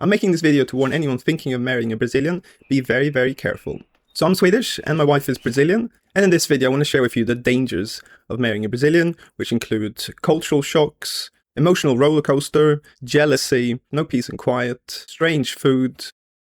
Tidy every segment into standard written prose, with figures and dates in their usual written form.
I'm making this video to warn anyone thinking of marrying a Brazilian, be very, very careful. So I'm Swedish and my wife is Brazilian, and in this video I want to share with you the dangers of marrying a Brazilian, which include cultural shocks, emotional roller coaster, jealousy, no peace and quiet, strange food,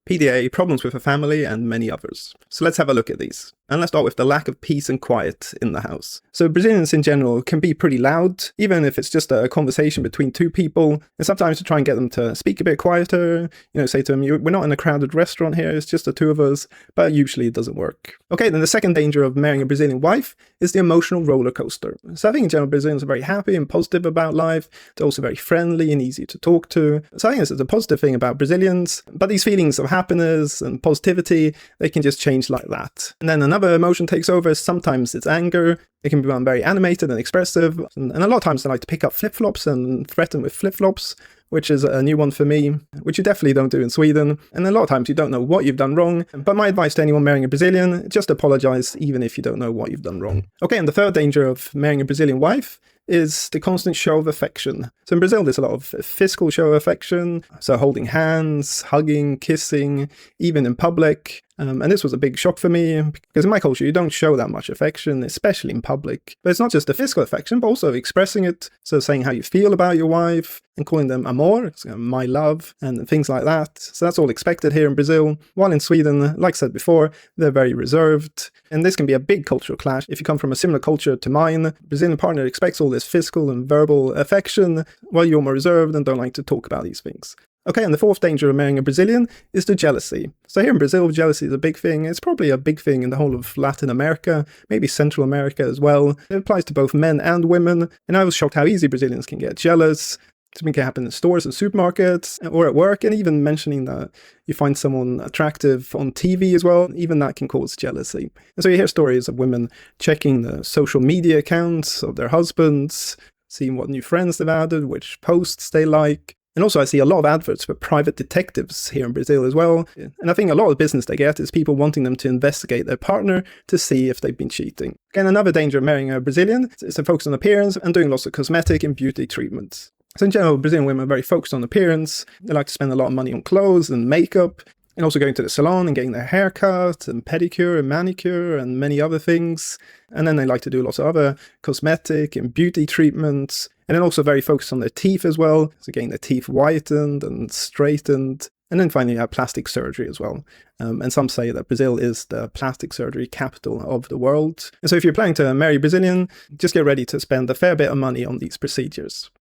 PDA, problems with a family, and many others. So let's have a look at these. And let's start with the lack of peace and quiet in the house. So Brazilians in general can be pretty loud, even if it's just a conversation between two people. And sometimes to try and get them to speak a bit quieter, say to them, we're not in a crowded restaurant here, it's just the two of us, but usually it doesn't work. Okay, then the second danger of marrying a Brazilian wife is the emotional roller coaster. So I think in general Brazilians are very happy and positive about life. They're also very friendly and easy to talk to. So I think this is a positive thing about Brazilians, but these feelings of happiness and positivity, they can just change like that. And then another emotion takes over. Sometimes it's anger. It can become very animated and expressive. And a lot of times they like to pick up flip-flops and threaten with flip-flops, which is a new one for me, which you definitely don't do in Sweden. And a lot of times you don't know what you've done wrong. But my advice to anyone marrying a Brazilian, just apologize even if you don't know what you've done wrong. Okay, and the third danger of marrying a Brazilian wife is the constant show of affection. So in Brazil, there's a lot of physical show of affection. So holding hands, hugging, kissing, even in public. And this was a big shock for me, because in my culture, you don't show that much affection, especially in public. But it's not just the physical affection, but also expressing it. So saying how you feel about your wife and calling them amor, my love, and things like that. So that's all expected here in Brazil. While in Sweden, like I said before, they're very reserved. And this can be a big cultural clash. If you come from a similar culture to mine, Brazilian partner expects all this physical and verbal affection, while you're more reserved and don't like to talk about these things. Okay, and the fourth danger of marrying a Brazilian is the jealousy. So here in Brazil, jealousy is a big thing. It's probably a big thing in the whole of Latin America, maybe Central America as well. It applies to both men and women. And I was shocked how easy Brazilians can get jealous. Something can happen in stores and supermarkets or at work, and even mentioning that you find someone attractive on TV as well, even that can cause jealousy. And so you hear stories of women checking the social media accounts of their husbands, seeing what new friends they've added, which posts they like. And also I see a lot of adverts for private detectives here in Brazil as well. And I think a lot of the business they get is people wanting them to investigate their partner to see if they've been cheating. Again, another danger of marrying a Brazilian is to focus on appearance and doing lots of cosmetic and beauty treatments. So in general, Brazilian women are very focused on appearance. They like to spend a lot of money on clothes and makeup, and also going to the salon and getting their hair cut and pedicure and manicure and many other things. And then they like to do lots of other cosmetic and beauty treatments. And then also very focused on their teeth as well. So getting their teeth whitened and straightened. And then finally, you have plastic surgery as well. And some say that Brazil is the plastic surgery capital of the world. And so if you're planning to marry Brazilian, just get ready to spend a fair bit of money on these procedures.